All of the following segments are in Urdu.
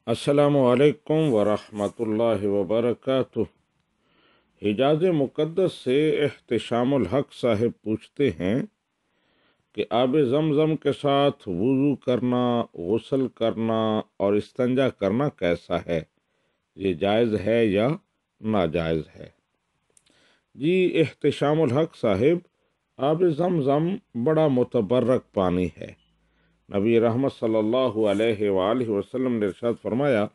السلام علیکم ورحمۃ اللہ وبرکاتہ۔ حجاز مقدس سے احتشام الحق صاحب پوچھتے ہیں کہ آب زمزم کے ساتھ وضو کرنا، غسل کرنا اور استنجا کرنا کیسا ہے؟ یہ جائز ہے یا ناجائز ہے؟ جی احتشام الحق صاحب، آب زمزم بڑا متبرک پانی ہے۔ نبی رحمت صلی اللہ علیہ وآلہ وسلم نے ارشاد فرمایا،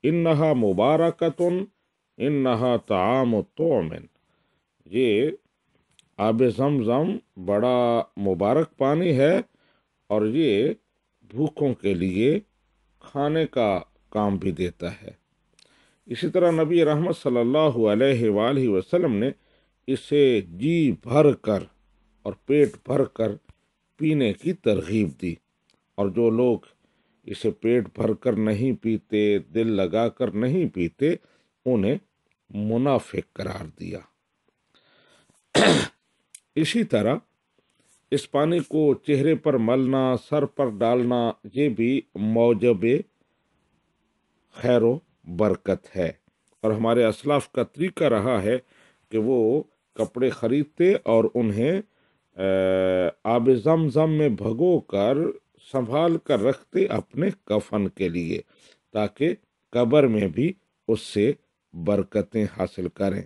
انہا مبارکتن انہا طعام طعمن۔ یہ آب زمزم بڑا مبارک پانی ہے اور یہ بھوکوں کے لیے کھانے کا کام بھی دیتا ہے۔ اسی طرح نبی رحمت صلی اللہ علیہ وآلہ وسلم نے اسے جی بھر کر اور پیٹ بھر کر پینے کی ترغیب دی، اور جو لوگ اسے پیٹ بھر کر نہیں پیتے، دل لگا کر نہیں پیتے، انہیں منافق قرار دیا۔ اسی طرح اس پانی کو چہرے پر ملنا، سر پر ڈالنا، یہ بھی موجب خیر و برکت ہے، اور ہمارے اسلاف کا طریقہ رہا ہے کہ وہ کپڑے خریدتے اور انہیں آب زمزم میں بھگو کر سنبھال کر رکھتے اپنے کفن کے لیے، تاکہ قبر میں بھی اس سے برکتیں حاصل کریں۔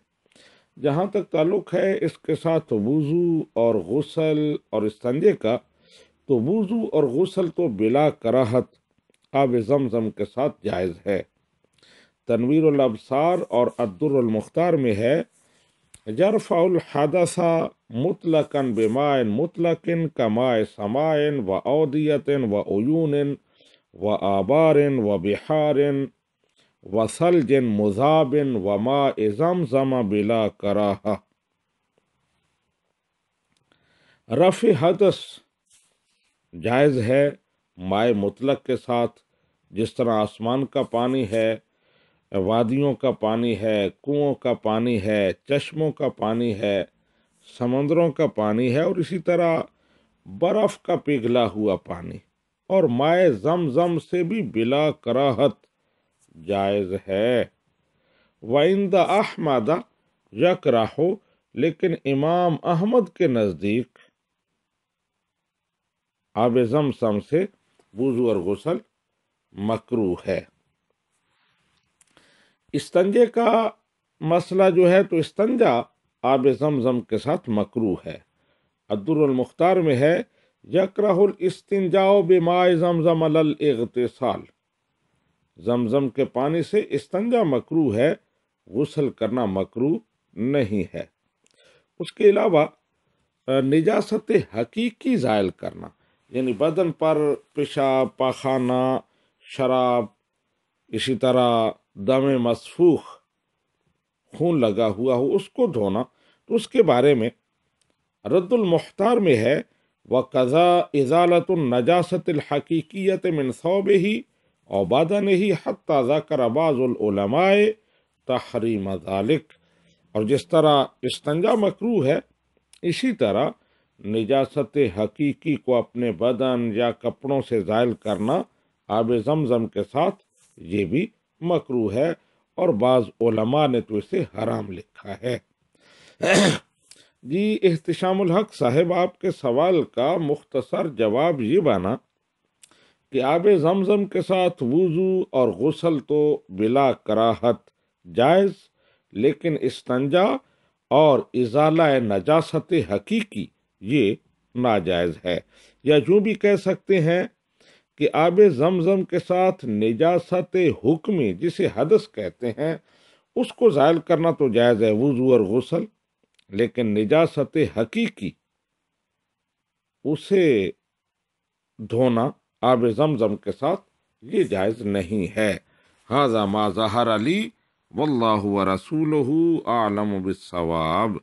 جہاں تک تعلق ہے اس کے ساتھ وضو اور غسل اور استنجے کا، تو وضو اور غسل تو بلا کراہت آب زمزم کے ساتھ جائز ہے۔ تنویر الابصار اور الدر المختار میں ہے، یرفع الحدث مطلقا بماء مطلق کماء سماء و اودیت و عیون و آبار و بحار و ثلج مذاب و ماء زمزم بلا کراہہ۔ رفع حدث جائز ہے مائع مطلق کے ساتھ، جس طرح آسمان کا پانی ہے، وادیوں کا پانی ہے، کنووں کا پانی ہے، چشموں کا پانی ہے، سمندروں کا پانی ہے، اور اسی طرح برف کا پگھلا ہوا پانی، اور مائع زمزم سے بھی بلا کراہت جائز ہے۔ وعند احمد یکرہ، لیکن امام احمد کے نزدیک آب زمزم سے وضو اور غسل مکروہ ہے۔ استنجے کا مسئلہ جو ہے، تو استنجا آب زمزم کے ساتھ مکروہ ہے۔ الدر المختار میں ہے، یکرہ الاستنجاء بماء زمزم علی الاغتسال۔ زمزم کے پانی سے استنجا مکروہ ہے، غسل کرنا مکروہ نہیں ہے۔ اس کے علاوہ نجاست حقیقی زائل کرنا، یعنی بدن پر پیشاب، پاخانہ، شراب، اسی طرح دم مسفوخ، خون لگا ہوا ہو، اس کو دھونا، تو اس کے بارے میں رد المختار میں ہے، وَقَضَى إِزَالَةُ النَّجَاسَةِ الْحَقِيقِيَّةِ مِنْ ثَوْبِهِ أَوْ بَدَنِهِ حَتَّى ذَكَرَ بَعْضُ الْعُلَمَاءِ تَحْرِيمَ ذَلِكَ۔ اور جس طرح استنجا مکروہ ہے، اسی طرح نجاست حقیقی کو اپنے بدن یا کپڑوں سے زائل کرنا آب زمزم کے ساتھ یہ بھی مکروہ ہے، اور بعض علماء نے تو اسے حرام لکھا ہے۔ جی احتشام الحق صاحب، آپ کے سوال کا مختصر جواب یہ بنا کہ آب زمزم کے ساتھ وضو اور غسل تو بلا کراہت جائز، لیکن استنجا اور ازالہ نجاست حقیقی یہ ناجائز ہے، یا یوں بھی کہہ سکتے ہیں کہ آب زمزم کے ساتھ نجاست حکمی، جسے حدث کہتے ہیں، اس کو زائل کرنا تو جائز ہے، وضو اور غسل، لیکن نجاست حقیقی اسے دھونا آب زمزم کے ساتھ یہ جائز نہیں ہے۔ ھذا ما ظہر لی واللہ ورسولہ اعلم بالصواب۔